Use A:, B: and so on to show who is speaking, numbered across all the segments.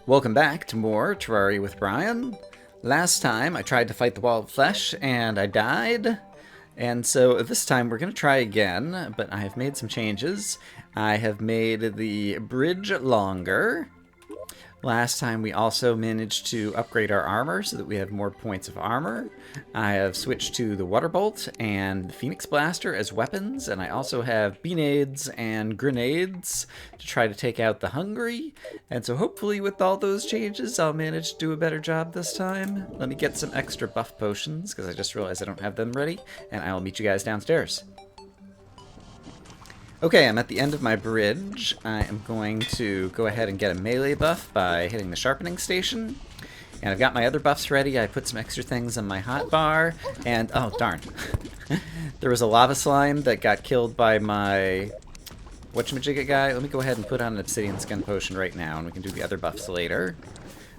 A: Welcome back to more Terraria with Brian. Last time I tried to fight the wall of flesh and I died. And so this time we're going to try again, but I have made some changes. I have made the bridge longer. Last time we also managed to upgrade our armor so that we have more points of armor. I have switched to the water bolt and the phoenix blaster as weapons, and I also have beanades and grenades to try to take out the hungry. And so hopefully with all those changes I'll manage to do a better job this time. Let me get some extra buff potions because I just realized I don't have them ready, and I'll meet you guys downstairs. Okay, I'm at the end of my bridge. I am going to go ahead and get a melee buff by hitting the sharpening station. And I've got my other buffs ready. I put some extra things in my hotbar. And, oh, darn. There was a lava slime that got killed by my whatchamajigget guy. Let me go ahead and put on an obsidian skin potion right now, and we can do the other buffs later.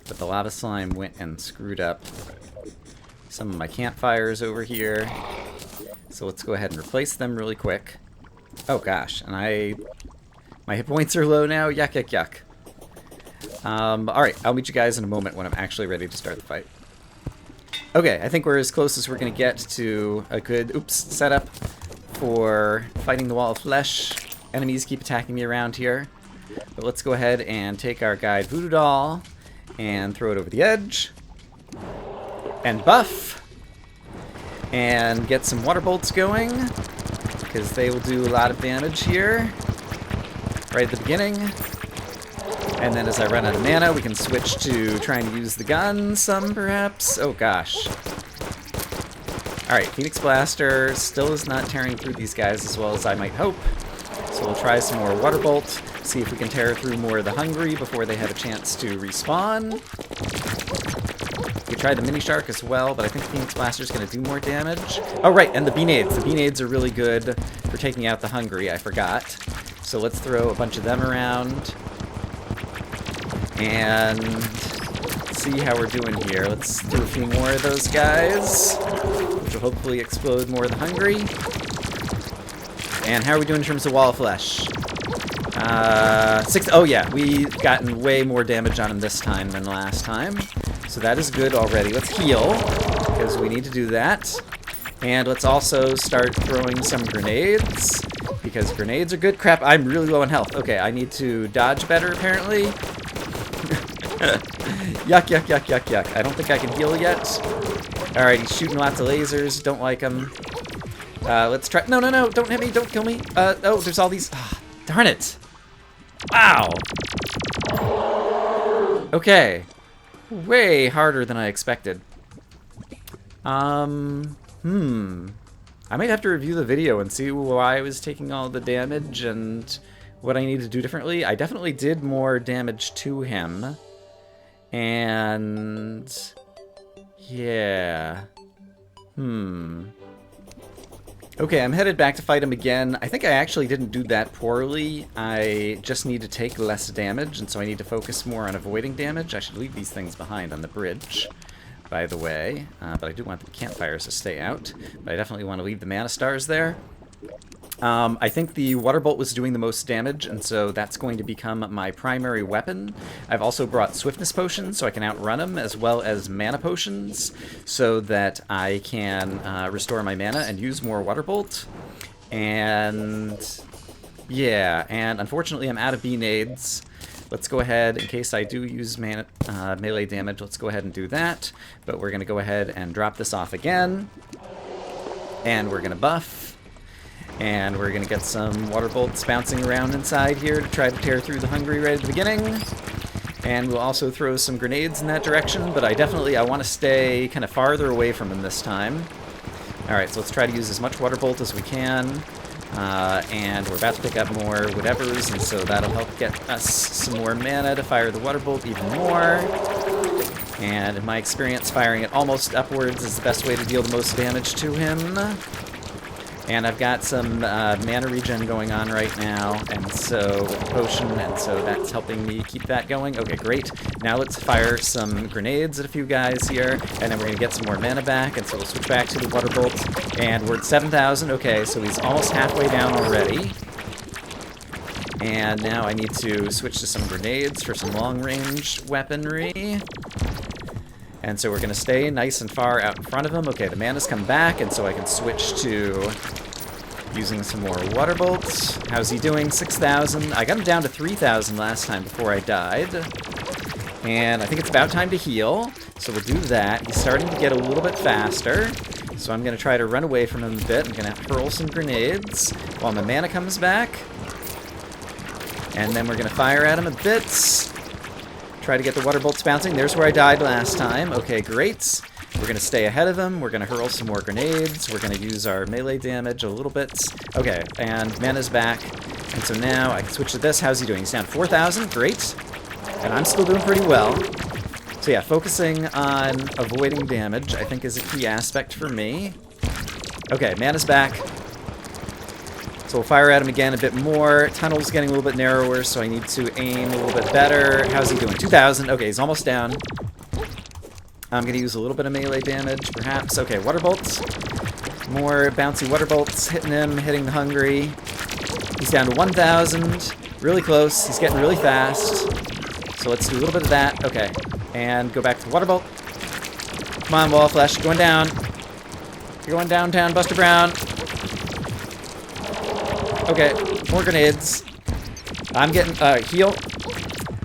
A: But the lava slime went and screwed up some of my campfires over here. So let's go ahead and replace them really quick. Oh gosh, and my hit points are low now. Yuck, yuck, yuck. Alright, I'll meet you guys in a moment when I'm actually ready to start the fight. Okay, I think we're as close as we're going to get to a good, setup for fighting the wall of flesh. Enemies keep attacking me around here. But let's go ahead and take our guide Voodoo Doll and throw it over the edge. And buff. And get some water bolts going, because they will do a lot of damage here, right at the beginning. And then as I run out of mana, we can switch to trying to use the gun some, perhaps. Oh gosh. Alright, Phoenix Blaster still is not tearing through these guys as well as I might hope. So we'll try some more Water Bolt, see if we can tear through more of the hungry before they have a chance to respawn. We tried the Mini Shark as well, but I think Phoenix Blaster is going to do more damage. Oh, right, and the Beanades. The Beanades are really good for taking out the hungry, I forgot. So let's throw a bunch of them around and see how we're doing here. Let's do a few more of those guys, which will hopefully explode more of the hungry. And how are we doing in terms of Wall of Flesh? 6. Oh, yeah, we've gotten way more damage on him this time than last time. So that is good already. Let's heal, because we need to do that. And let's also start throwing some grenades, because grenades are good. Crap, I'm really low on health. Okay, I need to dodge better, apparently. Yuck, yuck, yuck, yuck, yuck. I don't think I can heal yet. Alright, he's shooting lots of lasers. Don't like him. Let's try... No, no, no, don't hit me, don't kill me. Oh, there's all these... Ah, darn it. Wow. Okay. Way harder than I expected. I might have to review the video and see why I was taking all the damage and what I need to do differently. I definitely did more damage to him. And... yeah. Okay, I'm headed back to fight him again. I think I actually didn't do that poorly. I just need to take less damage, and so I need to focus more on avoiding damage. I should leave these things behind on the bridge, by the way. But I do want the campfires to stay out. But I definitely want to leave the mana stars there. I think the water bolt was doing the most damage, and so that's going to become my primary weapon. I've also brought swiftness potions so I can outrun him, as well as mana potions, so that I can restore my mana and use more water bolt. And yeah, and unfortunately I'm out of beanades. Let's go ahead, in case I do use melee damage, let's go ahead and do that. But we're going to go ahead and drop this off again. And we're going to buff. And we're going to get some water bolts bouncing around inside here to try to tear through the hungry right at the beginning. And we'll also throw some grenades in that direction, but I want to stay kind of farther away from him this time. Alright, so let's try to use as much water bolt as we can. And we're about to pick up more whatevers, and so that'll help get us some more mana to fire the water bolt even more. And in my experience, firing it almost upwards is the best way to deal the most damage to him. And I've got some mana regen going on right now, and so with the potion, and so that's helping me keep that going. Okay, great. Now let's fire some grenades at a few guys here, and then we're going to get some more mana back, and so we'll switch back to the water bolt. And we're at 7,000. Okay, so he's almost halfway down already. And now I need to switch to some grenades for some long-range weaponry. And so we're going to stay nice and far out in front of him. Okay, the mana's come back, and so I can switch to using some more water bolts. How's he doing? 6,000. I got him down to 3,000 last time before I died. And I think it's about time to heal. So we'll do that. He's starting to get a little bit faster. So I'm going to try to run away from him a bit. I'm going to hurl some grenades while my mana comes back. And then we're going to fire at him a bit. Try to get the water bolts bouncing. There's where I died last time. Okay, great. We're going to stay ahead of him. We're going to hurl some more grenades. We're going to use our melee damage a little bit. Okay, and mana's back. And so now I can switch to this. How's he doing? He's down 4,000. Great. And I'm still doing pretty well. So yeah, focusing on avoiding damage, I think, is a key aspect for me. Okay, mana's back. So we'll fire at him again a bit more. Tunnel's getting a little bit narrower, so I need to aim a little bit better. How's he doing? 2,000. Okay, he's almost down. I'm going to use a little bit of melee damage, perhaps. Okay, water bolts. More bouncy water bolts hitting him, hitting the hungry. He's down to 1,000. Really close. He's getting really fast. So let's do a little bit of that. Okay, and go back to the water bolt. Come on, wall flesh. Going down. You're going downtown, Buster Brown. Okay, more grenades. I'm getting, heal.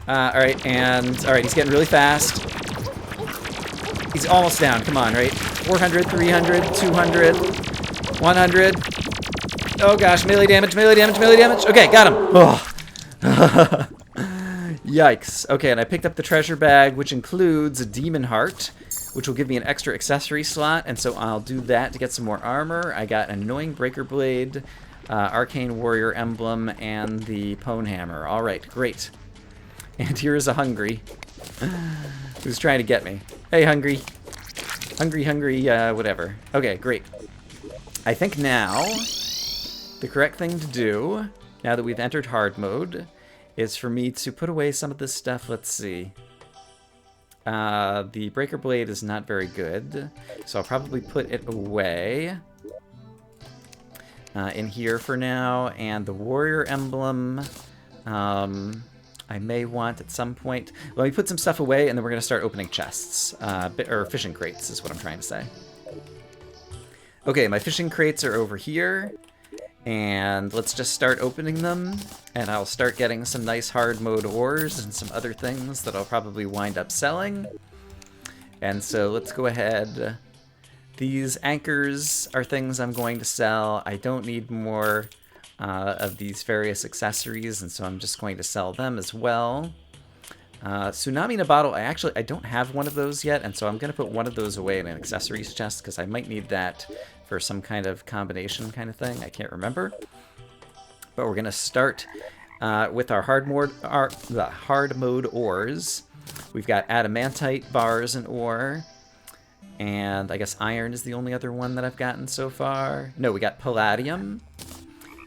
A: Alright, he's getting really fast. He's almost down, come on, right? 400, 300, 200, 100. Oh gosh, melee damage, melee damage, melee damage. Okay, got him. Oh. Yikes. Okay, and I picked up the treasure bag, which includes a demon heart, which will give me an extra accessory slot, and so I'll do that to get some more armor. I got an annoying breaker blade, arcane warrior emblem, and the pone hammer. All right, great. And here is a hungry who's trying to get me. Hey, hungry. Hungry, whatever. Okay, great. I think now the correct thing to do, now that we've entered hard mode, is for me to put away some of this stuff. Let's see. The breaker blade is not very good, so I'll probably put it away in here for now. And the warrior emblem, I may want at some point. Let me put some stuff away, and then we're going to start opening chests. Or fishing crates is what I'm trying to say. Okay, my fishing crates are over here. And let's just start opening them. And I'll start getting some nice hard mode ores and some other things that I'll probably wind up selling. And so let's go ahead. These anchors are things I'm going to sell. I don't need more of these various accessories, and so I'm just going to sell them as well. Tsunami in a bottle, I don't have one of those yet, and so I'm going to put one of those away in an accessories chest, because I might need that for some kind of combination kind of thing. I can't remember. But we're going to start with our hard mode ores. We've got adamantite bars and ore. And I guess iron is the only other one that I've gotten so far. No, we got palladium.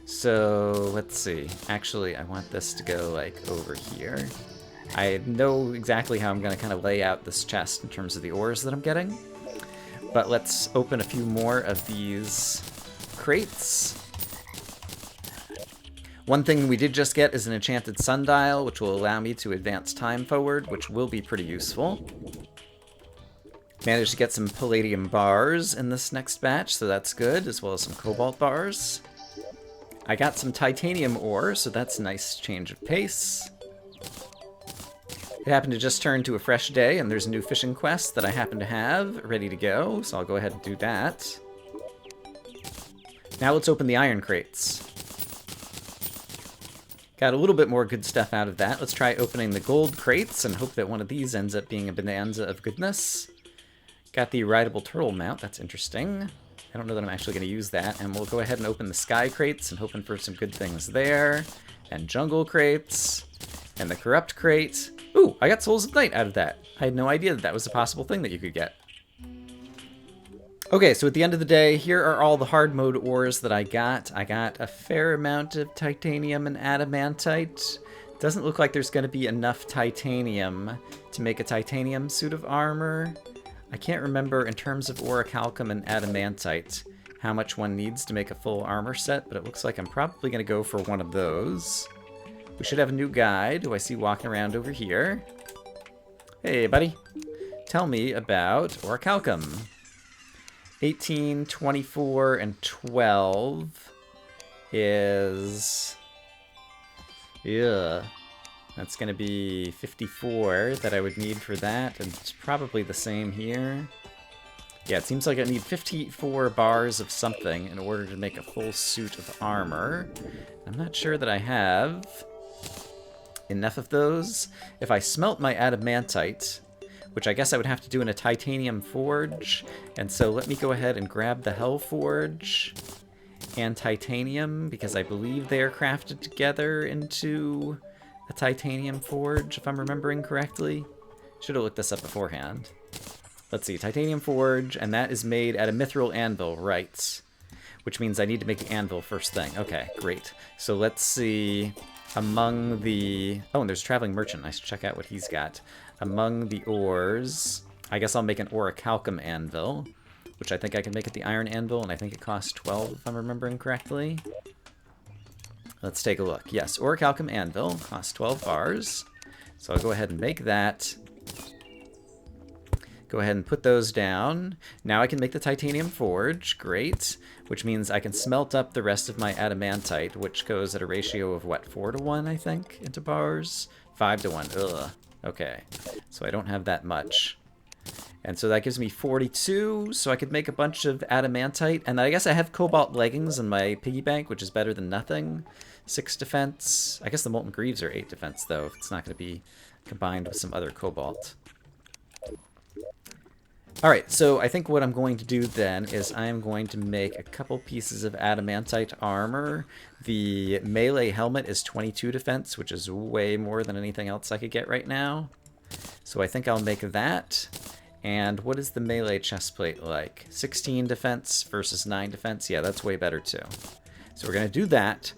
A: So let's see. Actually, I want this to go like over here. I know exactly how I'm going to kind of lay out this chest in terms of the ores that I'm getting. But let's open a few more of these crates. One thing we did just get is an enchanted sundial, which will allow me to advance time forward, which will be pretty useful. Managed to get some palladium bars in this next batch, so that's good, as well as some cobalt bars. I got some titanium ore, so that's a nice change of pace. It happened to just turn to a fresh day, and there's a new fishing quest that I happen to have ready to go, so I'll go ahead and do that. Now let's open the iron crates. Got a little bit more good stuff out of that. Let's try opening the gold crates and hope that one of these ends up being a bonanza of goodness. Got the rideable turtle mount. That's interesting. I don't know that I'm actually going to use that. And we'll go ahead and open the sky crates and hoping for some good things there. And jungle crates. And the corrupt crate. Ooh, I got Souls of Night out of that. I had no idea that that was a possible thing that you could get. Okay, so at the end of the day, here are all the hard mode ores that I got. I got a fair amount of titanium and adamantite. Doesn't look like there's going to be enough titanium to make a titanium suit of armor. I can't remember in terms of orichalcum and adamantite how much one needs to make a full armor set, but it looks like I'm probably going to go for one of those. We should have a new guide who I see walking around over here. Hey, buddy. Tell me about Orichalcum. 18, 24, and 12 is... Yeah. That's going to be 54 that I would need for that, and it's probably the same here. Yeah, it seems like I need 54 bars of something in order to make a full suit of armor. I'm not sure that I have enough of those. If I smelt my adamantite, which I guess I would have to do in a titanium forge, and so let me go ahead and grab the Hell Forge and titanium, because I believe they are crafted together into a titanium forge, if I'm remembering correctly. Should have looked this up beforehand. Let's see, titanium forge, and that is made at a mithril anvil, right? Which means I need to make the anvil first thing. Okay, great. So let's see, among the... Oh, and there's a traveling merchant. I should check out what he's got. Among the ores, I guess I'll make an orichalcum anvil, which I think I can make at the iron anvil, and I think it costs 12, if I'm remembering correctly. Let's take a look. Yes, orichalcum anvil costs 12 bars. So I'll go ahead and make that. Go ahead and put those down. Now I can make the titanium forge. Great. Which means I can smelt up the rest of my adamantite, which goes at a ratio of, what, 4 to 1, I think, into bars? 5 to 1. Ugh. Okay. So I don't have that much. And so that gives me 42, so I could make a bunch of adamantite. And I guess I have cobalt leggings in my piggy bank, which is better than nothing. 6 defense. I guess the molten greaves are 8 defense, though, if it's not going to be combined with some other cobalt. Alright, so I think what I'm going to do then is I'm going to make a couple pieces of adamantite armor. The melee helmet is 22 defense, which is way more than anything else I could get right now. So I think I'll make that. And what is the melee chestplate like? 16 defense versus 9 defense? Yeah, that's way better too. So we're going to do that.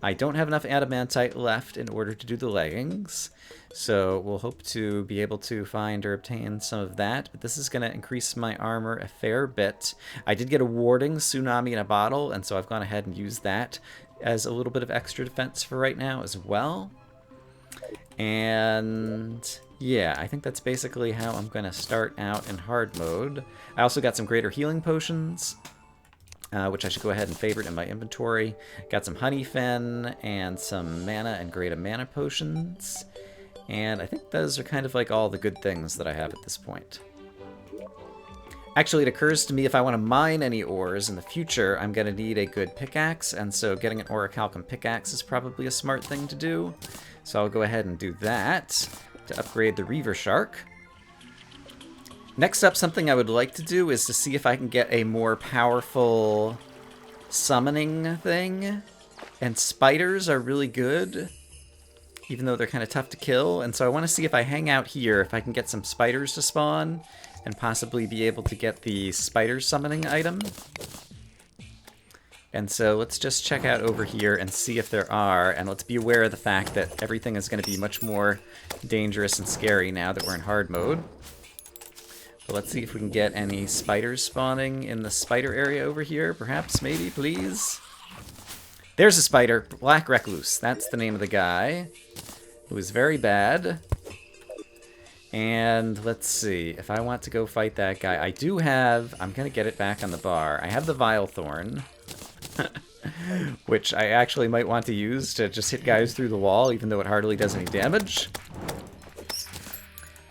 A: I don't have enough adamantite left in order to do the leggings. So we'll hope to be able to find or obtain some of that. But this is going to increase my armor a fair bit. I did get a warding tsunami in a bottle, and so I've gone ahead and used that as a little bit of extra defense for right now as well. And yeah, I think that's basically how I'm going to start out in hard mode. I also got some greater healing potions, which I should go ahead and favorite in my inventory. Got some honey fen and some mana and greater mana potions. And I think those are kind of like all the good things that I have at this point. Actually, it occurs to me if I want to mine any ores in the future, I'm going to need a good pickaxe, and so getting an orichalcum pickaxe is probably a smart thing to do. So I'll go ahead and do that to upgrade the Reaver Shark. Next up, something I would like to do is to see if I can get a more powerful summoning thing. And spiders are really good, even though they're kind of tough to kill. And so I want to see if I hang out here, if I can get some spiders to spawn, and possibly be able to get the spider summoning item. And so let's just check out over here and see if there are, and let's be aware of the fact that everything is going to be much more dangerous and scary now that we're in hard mode. But let's see if we can get any spiders spawning in the spider area over here, perhaps, maybe, please. There's a spider, Black Recluse, that's the name of the guy, who is very bad. And let's see, if I want to go fight that guy, I do have, I'm going to get it back on the bar, I have the Vile Thorn. Which I actually might want to use to just hit guys through the wall, even though it hardly does any damage.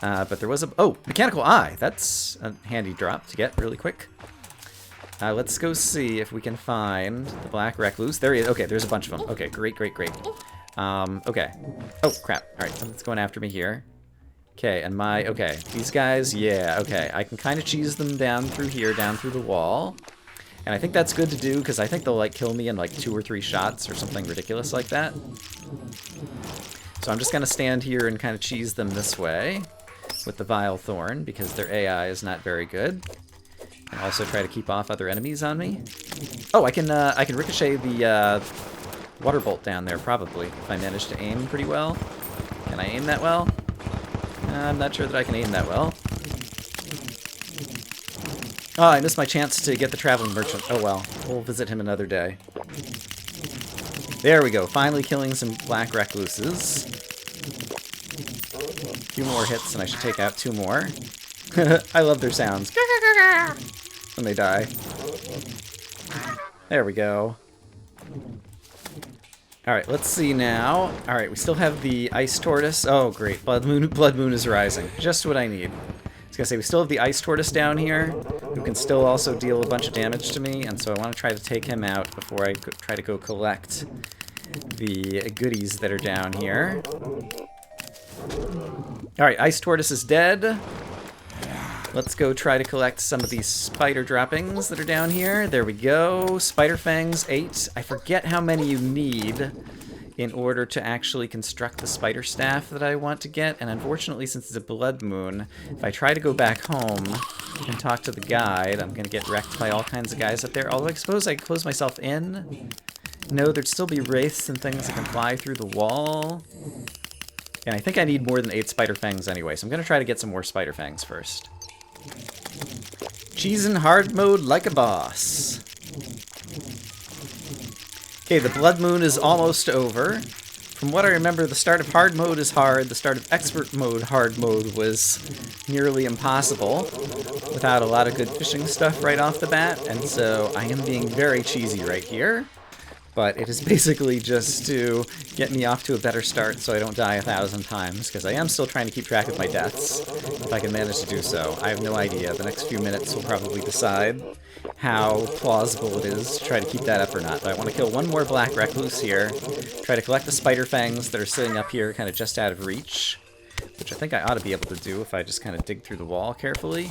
A: But there was a... Oh, Mechanical Eye! That's a handy drop to get really quick. Let's go see if we can find the Black Recluse. There he is. Okay, there's a bunch of them. Okay, great, great, great. Okay. Oh, crap. Alright, something's going after me here. Okay, and my... Okay, these guys, yeah, okay. I can kind of cheese them down through here, down through the wall. And I think that's good to do, because I think they'll, like, kill me in, like, 2 or 3 shots or something ridiculous like that. So I'm just going to stand here and kind of cheese them this way with the Vile Thorn, because their AI is not very good. And also try to keep off other enemies on me. Oh, I can ricochet the water bolt down there, probably, if I manage to aim pretty well. Can I aim that well? I'm not sure that I can aim that well. Oh, I missed my chance to get the traveling merchant. Oh well, we'll visit him another day. There we go. Finally killing some black recluses. A few more hits and I should take out 2 more. I love their sounds. When they die. There we go. Alright, let's see now. Alright, we still have the ice tortoise. Oh, great. Blood Moon is rising. Just what I need. I was gonna say, we still have the ice tortoise down here, who can still also deal a bunch of damage to me, and so I want to try to take him out before I try to go collect the goodies that are down here. Alright, ice tortoise is dead. Let's go try to collect some of these spider droppings that are down here. There we go. Spider fangs, 8. I forget how many you need in order to actually construct the spider staff that I want to get. And unfortunately, since it's a blood moon, if I try to go back home and talk to the guide, I'm going to get wrecked by all kinds of guys up there. Although I suppose I could close myself in. No, there'd still be wraiths and things that can fly through the wall. And I think I need more than 8 spider fangs anyway, so I'm going to try to get some more spider fangs first. Cheesin' hard mode like a boss. Okay, the blood moon is almost over. From what I remember, the start of hard mode is hard. The start of expert mode, hard mode, was nearly impossible without a lot of good fishing stuff right off the bat. And so I am being very cheesy right here. But it is basically just to get me off to a better start so I don't die 1,000 times, because I am still trying to keep track of my deaths, if I can manage to do so. I have no idea. The next few minutes will probably decide how plausible it is to try to keep that up or not. But I want to kill 1 more black recluse here, try to collect the spider fangs that are sitting up here kind of just out of reach, which I think I ought to be able to do if I just kind of dig through the wall carefully.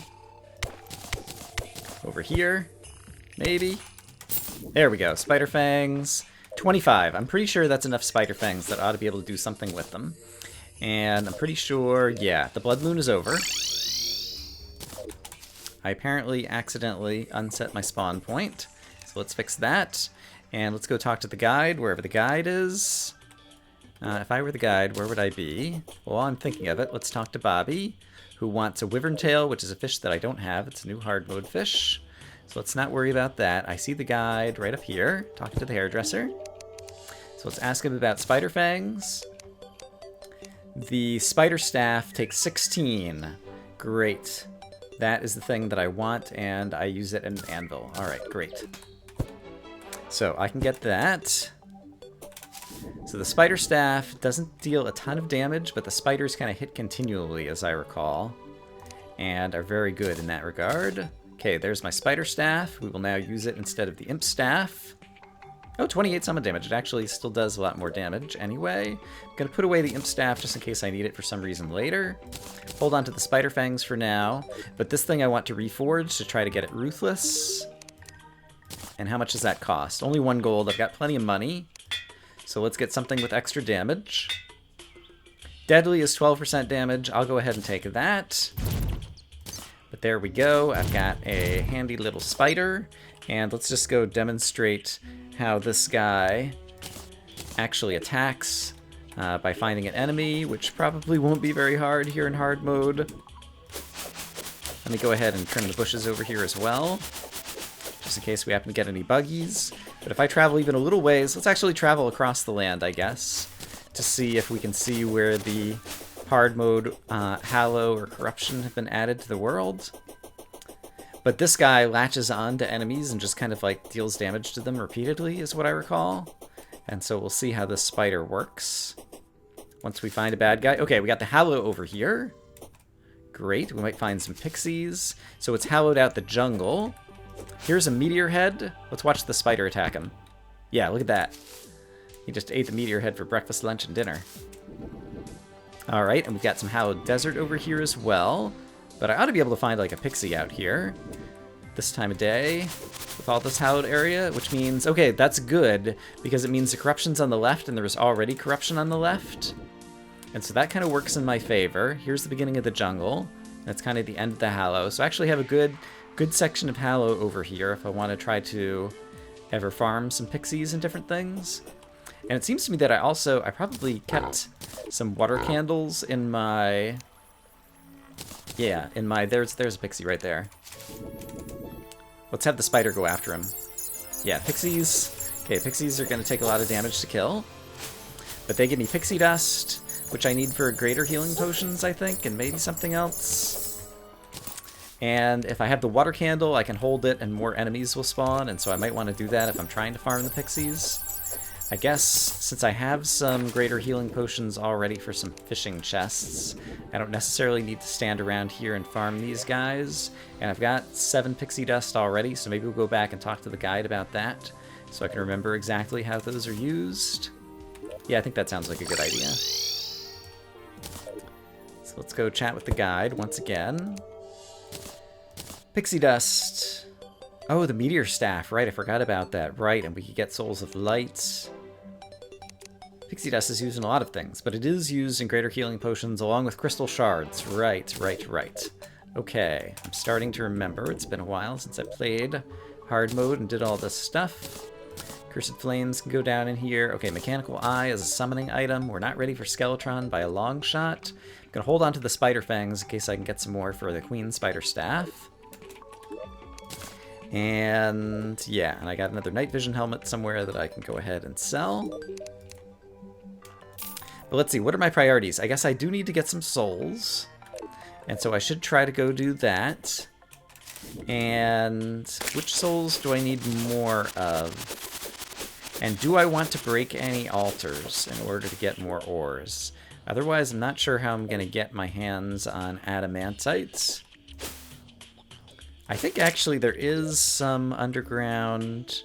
A: Over here, maybe. There we go, spider fangs. 25. I'm pretty sure that's enough spider fangs that I ought to be able to do something with them. And I'm pretty sure, yeah, the blood moon is over. I apparently accidentally unset my spawn point. So let's fix that. And let's go talk to the guide, wherever the guide is. If I were the guide, where would I be? Well, while I'm thinking of it, let's talk to Bobby, who wants a wyvern tail, which is a fish that I don't have. It's a new hard mode fish. So let's not worry about that. I see the guide right up here, talking to the hairdresser. So let's ask him about spider fangs. The spider staff takes 16. Great. That is the thing that I want, and I use it in an anvil. Alright, great. So I can get that. So the spider staff doesn't deal a ton of damage, but the spiders kind of hit continually, as I recall, and are very good in that regard. Okay, there's my spider staff. We will now use it instead of the imp staff. Oh, 28 summon damage. It actually still does a lot more damage anyway. I'm going to put away the imp staff just in case I need it for some reason later. Hold on to the spider fangs for now. But this thing I want to reforge to try to get it ruthless. And how much does that cost? Only 1 gold. I've got plenty of money. So let's get something with extra damage. Deadly is 12% damage. I'll go ahead and take that. But there we go. I've got a handy little spider. And let's just go demonstrate how this guy actually attacks by finding an enemy, which probably won't be very hard here in hard mode. Let me go ahead and trim the bushes over here as well, just in case we happen to get any buggies. But if I travel even a little ways, let's actually travel across the land, I guess, to see if we can see where the hard mode Hallow or Corruption have been added to the world. But this guy latches on to enemies and just kind of like deals damage to them repeatedly, is what I recall. And so we'll see how this spider works once we find a bad guy. Okay, we got the Hallow over here. Great, we might find some pixies. So it's hallowed out the jungle. Here's a meteor head. Let's watch the spider attack him. Yeah, look at that. He just ate the meteor head for breakfast, lunch, and dinner. Alright, and we've got some hallowed desert over here as well. But I ought to be able to find like a pixie out here this time of day with all this hallowed area, which means, okay, that's good because it means the corruption's on the left and there's already corruption on the left. And so that kind of works in my favor. Here's the beginning of the jungle. That's kind of the end of the Hallow. So I actually have a good section of Hallow over here if I want to try to ever farm some pixies and different things. And it seems to me that I probably kept some water candles in my... Yeah, there's a pixie right there. Let's have the spider go after him. Yeah, pixies Okay, pixies are going to take a lot of damage to kill. But they give me pixie dust, which I need for greater healing potions, I think, and maybe something else. And if I have the water candle, I can hold it and more enemies will spawn, and so I might want to do that if I'm trying to farm the pixies. I guess since I have some greater healing potions already for some fishing chests, I don't necessarily need to stand around here and farm these guys. And I've got 7 pixie dust already, so maybe we'll go back and talk to the guide about that, so I can remember exactly how those are used. Yeah, I think that sounds like a good idea. So let's go chat with the guide once again. Pixie dust. Oh, the meteor staff. Right, I forgot about that. Right, and we could get souls of light. Pixie dust is used in a lot of things, but it is used in greater healing potions along with crystal shards. Right. Okay, I'm starting to remember. It's been a while since I played hard mode and did all this stuff. Cursed Flames can go down in here. Okay, Mechanical Eye is a summoning item. We're not ready for Skeletron by a long shot. I'm going to hold on to the Spider Fangs in case I can get some more for the Queen Spider Staff. And yeah, and I got another night vision helmet somewhere that I can go ahead and sell. But let's see, what are my priorities? I guess I do need to get some souls. And so I should try to go do that. And which souls do I need more of? And do I want to break any altars in order to get more ores? Otherwise, I'm not sure how I'm going to get my hands on adamantites. I think actually there is some underground...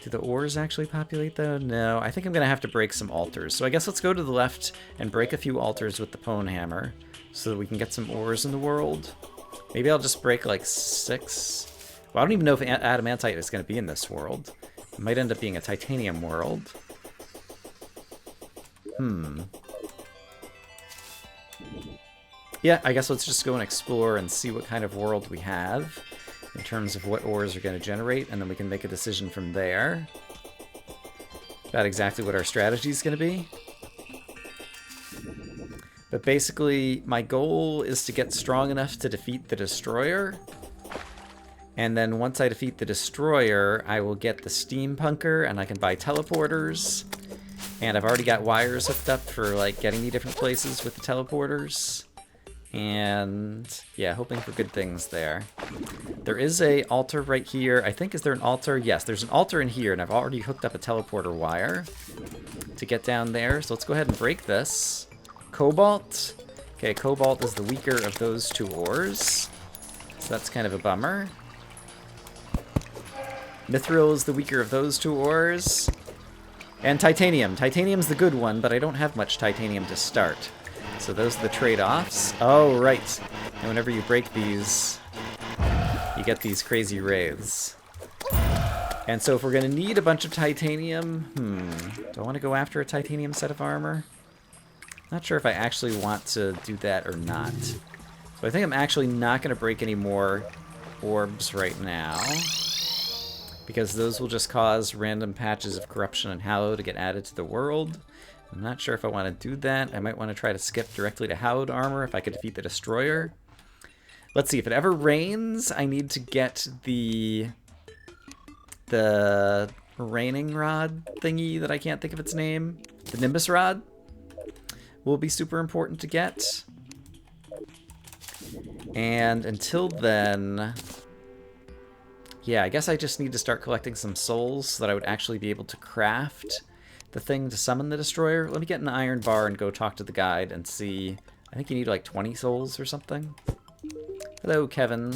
A: Do the ores actually populate though? No, I think I'm going to have to break some altars. So I guess let's go to the left and break a few altars with the Pwn Hammer so that we can get some ores in the world. Maybe I'll just break like 6. Well, I don't even know if adamantite is going to be in this world. It might end up being a titanium world. Yeah, I guess let's just go and explore and see what kind of world we have in terms of what ores are going to generate, and then we can make a decision from there about exactly what our strategy is going to be. But basically, my goal is to get strong enough to defeat the Destroyer. And then once I defeat the Destroyer, I will get the Steampunker, and I can buy teleporters. And I've already got wires hooked up for like getting me different places with the teleporters. And yeah, hoping for good things there. There is a altar right here. I think, is there an altar? Yes, there's an altar in here, and I've already hooked up a teleporter wire to get down there. So let's go ahead and break this. Cobalt. Okay, Cobalt is the weaker of those 2 ores. So that's kind of a bummer. Mithril is the weaker of those 2 ores. And Titanium. Titanium's the good one, but I don't have much Titanium to start. So those are the trade-offs. Oh, right. And whenever you break these, you get these crazy wraiths. And so if we're going to need a bunch of titanium, do I want to go after a titanium set of armor? Not sure if I actually want to do that or not. So I think I'm actually not going to break any more orbs right now, because those will just cause random patches of corruption and hallow to get added to the world. I'm not sure if I want to do that. I might want to try to skip directly to hallowed armor if I could defeat the Destroyer. Let's see, if it ever rains, I need to get the raining rod thingy that I can't think of its name. The Nimbus Rod will be super important to get. And until then, yeah, I guess I just need to start collecting some souls so that I would actually be able to craft the thing to summon the Destroyer. Let me get an iron bar and go talk to the guide and see. I think you need like 20 souls or something. Hello, Kevin.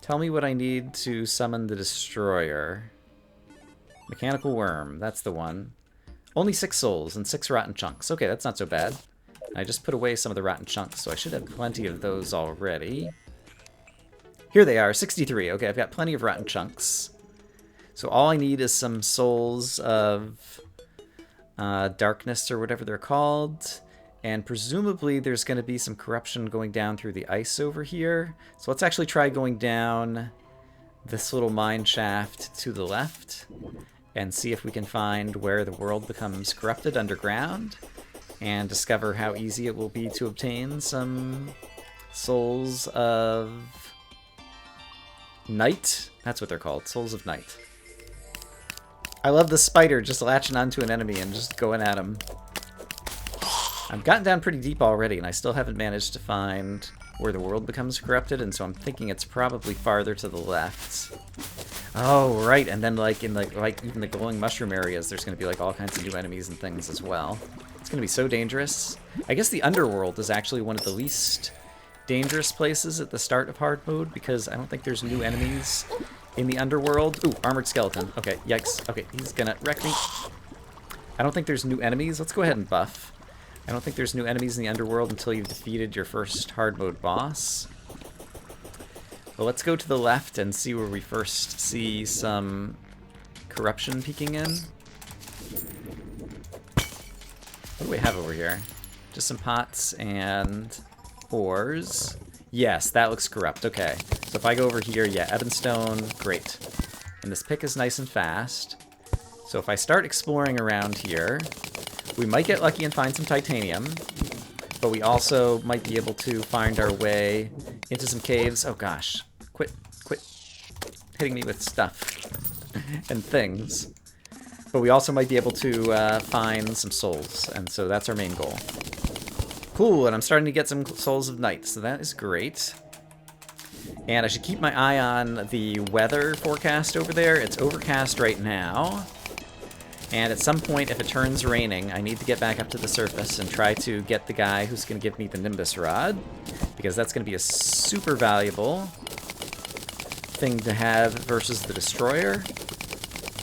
A: Tell me what I need to summon the Destroyer. Mechanical Worm, that's the one. Only 6 souls and 6 rotten chunks. Okay, that's not so bad. I just put away some of the rotten chunks, so I should have plenty of those already. Here they are, 63. Okay, I've got plenty of rotten chunks. So all I need is some souls of darkness or whatever they're called. And presumably there's going to be some corruption going down through the ice over here. So let's actually try going down this little mine shaft to the left and see if we can find where the world becomes corrupted underground and discover how easy it will be to obtain some souls of night. That's what they're called, souls of night. I love the spider just latching onto an enemy and just going at him. I've gotten down pretty deep already, and I still haven't managed to find where the world becomes corrupted, and so I'm thinking it's probably farther to the left. Oh, right, and then like in like even the glowing mushroom areas, there's going to be like all kinds of new enemies and things as well. It's going to be so dangerous. I guess the underworld is actually one of the least dangerous places at the start of hard mode, because I don't think there's new enemies in the underworld. Ooh, armored skeleton. Okay, yikes. Okay, he's gonna wreck me. I don't think there's new enemies. Let's go ahead and buff. I don't think there's new enemies in the underworld until you've defeated your first hard mode boss. Well, let's go to the left and see where we first see some corruption peeking in. What do we have over here? Just some pots and ores. Yes, that looks corrupt. Okay. So if I go over here, yeah, Ebonstone, great. And this pick is nice and fast. So if I start exploring around here, we might get lucky and find some titanium, but we also might be able to find our way into some caves. Oh gosh, quit hitting me with stuff and things. But we also might be able to find some souls, and so that's our main goal. Cool, and I'm starting to get some souls of night, so that is great. And I should keep my eye on the weather forecast over there. It's overcast right now. And at some point, if it turns raining, I need to get back up to the surface and try to get the guy who's going to give me the Nimbus Rod, because that's going to be a super valuable thing to have versus the Destroyer.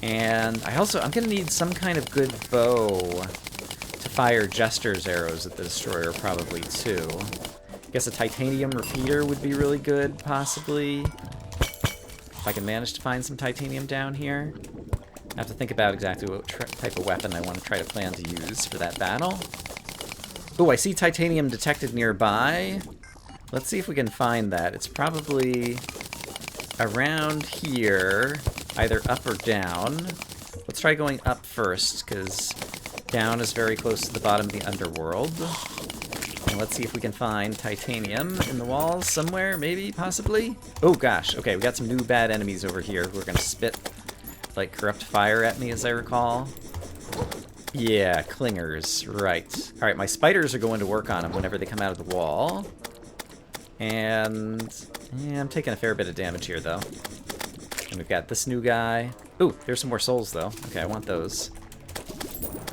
A: And I'm going to need some kind of good bow to fire Jester's arrows at the Destroyer probably too. I guess a titanium repeater would be really good, possibly. If I can manage to find some titanium down here. I have to think about exactly what type of weapon I want to try to plan to use for that battle. Oh, I see titanium detected nearby. Let's see if we can find that. It's probably around here, either up or down. Let's try going up first, because down is very close to the bottom of the underworld. And let's see if we can find titanium in the walls somewhere, maybe, possibly. Oh gosh, okay, we got some new bad enemies over here who are going to spit like corrupt fire at me, as I recall. Yeah, clingers, right. Alright, my spiders are going to work on them whenever they come out of the wall. And yeah, I'm taking a fair bit of damage here, though. And we've got this new guy. Ooh, there's some more souls, though. Okay, I want those.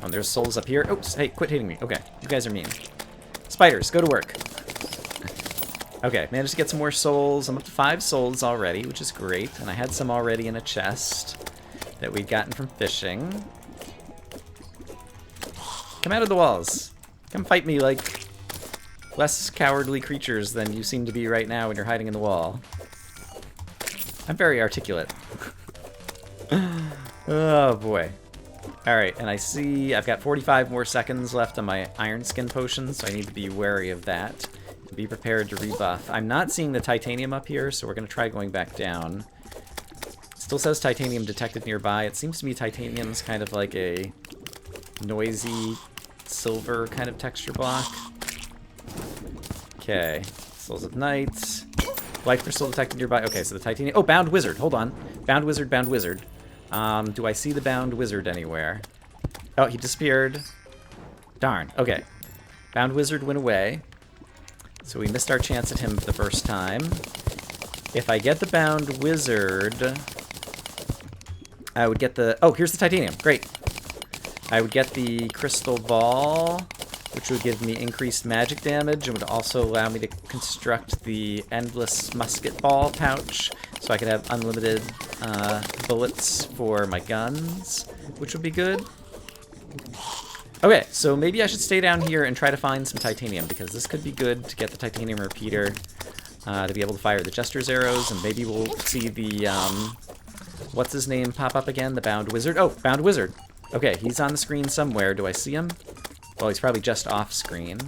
A: Oh, there's souls up here. Oops, hey, quit hitting me. Okay, you guys are mean. Spiders, go to work. Okay, managed to get some more souls. I'm up to 5 souls already, which is great. And I had some already in a chest that we'd gotten from fishing. Come out of the walls. Come fight me like less cowardly creatures than you seem to be right now when you're hiding in the wall. I'm very articulate. Oh boy. Alright, and I see I've got 45 more seconds left on my iron skin potion, so I need to be wary of that. Be prepared to rebuff. I'm not seeing the titanium up here, so we're going to try going back down. Still says titanium detected nearby. It seems to me titanium's kind of like a noisy silver kind of texture block. Okay. Souls of Night. Life crystal detected nearby. Okay, so the titanium... Oh, bound wizard. Hold on. Bound wizard, bound wizard. Do I see the bound wizard anywhere? Oh, he disappeared. Darn. Okay. Bound wizard went away. So we missed our chance at him the first time. If I get the bound wizard... I would get the... Oh, here's the titanium. Great. I would get the crystal ball, which would give me increased magic damage and would also allow me to construct the endless musket ball pouch, so I could have unlimited bullets for my guns, which would be good. Okay, so maybe I should stay down here and try to find some titanium, because this could be good to get the titanium repeater to be able to fire the Jester's arrows, and maybe we'll see the... what's his name pop up again? The bound wizard? Oh, bound wizard. Okay, he's on the screen somewhere. Do I see him? Well, he's probably just off screen.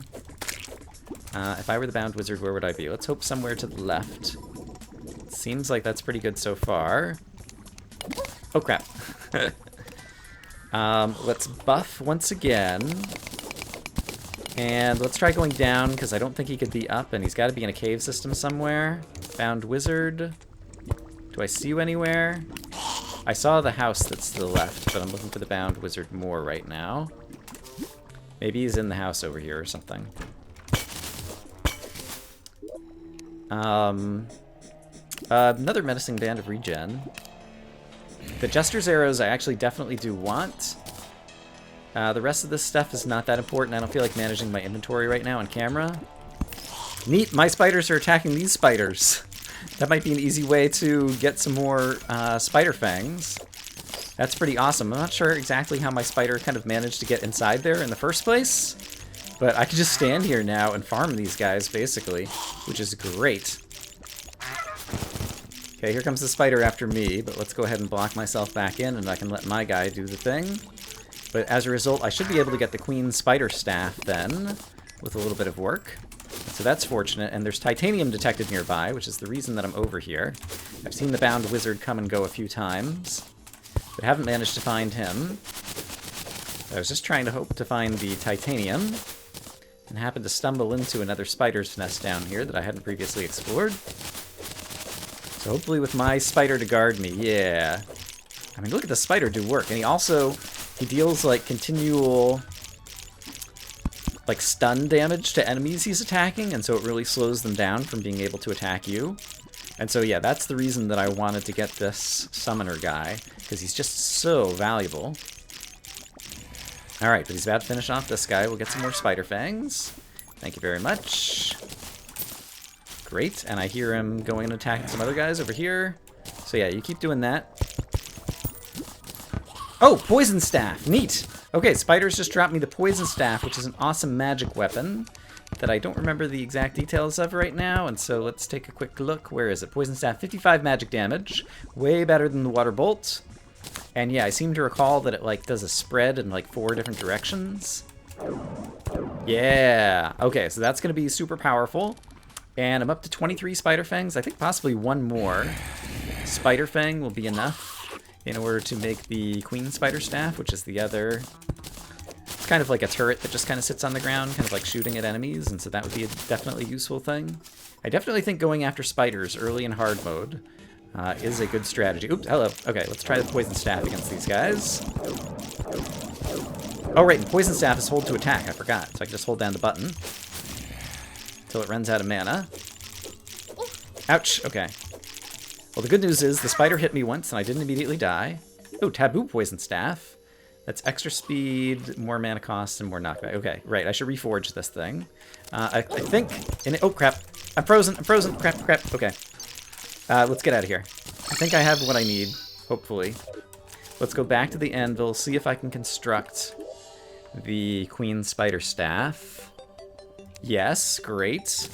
A: If I were the bound wizard, where would I be? Let's hope somewhere to the left. Seems like that's pretty good so far. Oh, crap. Let's buff once again. And let's try going down, because I don't think he could be up, and he's got to be in a cave system somewhere. Bound wizard. Do I see you anywhere? I saw the house that's to the left, but I'm looking for the bound wizard more right now. Maybe he's in the house over here or something. Another menacing band of regen. The Jester's arrows I actually definitely do want. The rest of this stuff is not that important. I don't feel like managing my inventory right now on camera. Neat, my spiders are attacking these spiders. That might be an easy way to get some more spider fangs. That's pretty awesome. I'm not sure exactly how my spider kind of managed to get inside there in the first place, but I can just stand here now and farm these guys, basically, which is great. Okay, here comes the spider after me, but let's go ahead and block myself back in, and I can let my guy do the thing. But as a result, I should be able to get the Queen Spider Staff then, with a little bit of work. So that's fortunate, and there's titanium detected nearby, which is the reason that I'm over here. I've seen the bound wizard come and go a few times, but haven't managed to find him. I was just trying to hope to find the titanium, and happened to stumble into another spider's nest down here that I hadn't previously explored. So hopefully with my spider to guard me, yeah. I mean, look at the spider do work, and he deals, like, continual, like, stun damage to enemies he's attacking, and so it really slows them down from being able to attack you. And so, yeah, that's the reason that I wanted to get this summoner guy, because he's just so valuable. Alright, but he's about to finish off this guy. We'll get some more spider fangs. Thank you very much. Great, and I hear him going and attacking some other guys over here. So yeah, you keep doing that. Oh, poison staff! Neat! Okay, spiders just dropped me the poison staff, which is an awesome magic weapon that I don't remember the exact details of right now, and so let's take a quick look. Where is it? Poison staff, 55 magic damage. Way better than the water bolt. And yeah, I seem to recall that it, like, does a spread in, like, 4 different directions. Yeah! Okay, so that's going to be super powerful. And I'm up to 23 spider fangs. I think possibly one more spider fang will be enough in order to make the Queen Spider Staff, which is the other... It's kind of like a turret that just kind of sits on the ground, kind of like shooting at enemies, and so that would be a definitely useful thing. I definitely think going after spiders early in hard mode is a good strategy. Oops, hello. Okay, let's try the Poison Staff against these guys. Oh, right, and Poison Staff is hold to attack. I forgot. So I can just hold down the button until it runs out of mana. Ouch, okay. Well, the good news is the spider hit me once and I didn't immediately die. Oh, Taboo Poison Staff. That's extra speed, more mana cost, and more knockback. Okay, right, I should reforge this thing. I think... oh, crap. I'm frozen, crap. Okay. Let's get out of here. I think I have what I need, hopefully. Let's go back to the anvil, see if I can construct the Queen Spider Staff. Yes, great.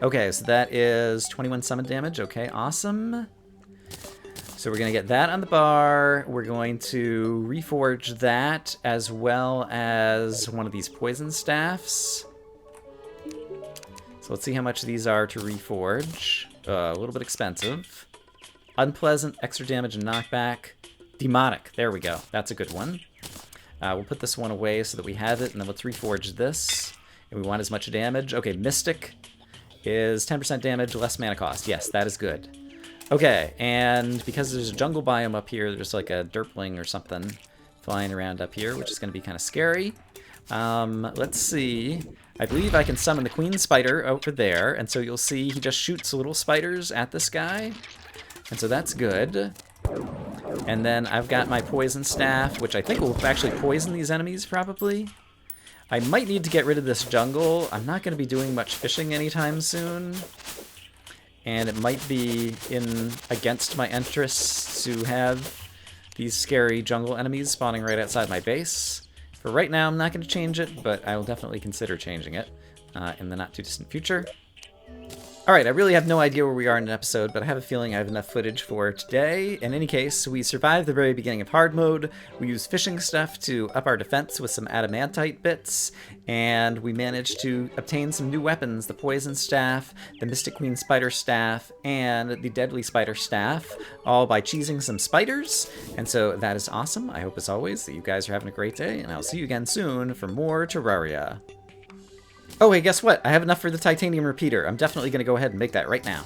A: Okay, so that is 21 summon damage. Okay, awesome. So we're going to get that on the bar. We're going to reforge that as well as one of these poison staffs. So let's see how much these are to reforge. A little bit expensive. Unpleasant, extra damage and knockback. Demonic, there we go. That's a good one. We'll put this one away so that we have it, and then let's reforge this. And we want as much damage. Okay, Mystic is 10% damage, less mana cost. Yes, that is good. Okay, and because there's a jungle biome up here, there's like a derpling or something flying around up here, which is going to be kind of scary. Let's see. I believe I can summon the Queen Spider over there, and so you'll see he just shoots little spiders at this guy. And so that's good. And then I've got my Poison Staff, which I think will actually poison these enemies, probably. I might need to get rid of this jungle. I'm not going to be doing much fishing anytime soon. And it might be against my interests to have these scary jungle enemies spawning right outside my base. For right now, I'm not going to change it, but I will definitely consider changing it in the not-too-distant future. Alright, I really have no idea where we are in an episode, but I have a feeling I have enough footage for today. In any case, we survived the very beginning of hard mode, we used fishing stuff to up our defense with some adamantite bits, and we managed to obtain some new weapons, the Poison Staff, the Mystic Queen Spider Staff, and the Deadly Spider Staff, all by cheesing some spiders, and so that is awesome. I hope, as always, that you guys are having a great day, and I'll see you again soon for more Terraria. Oh, hey, guess what? I have enough for the titanium repeater. I'm definitely going to go ahead and make that right now.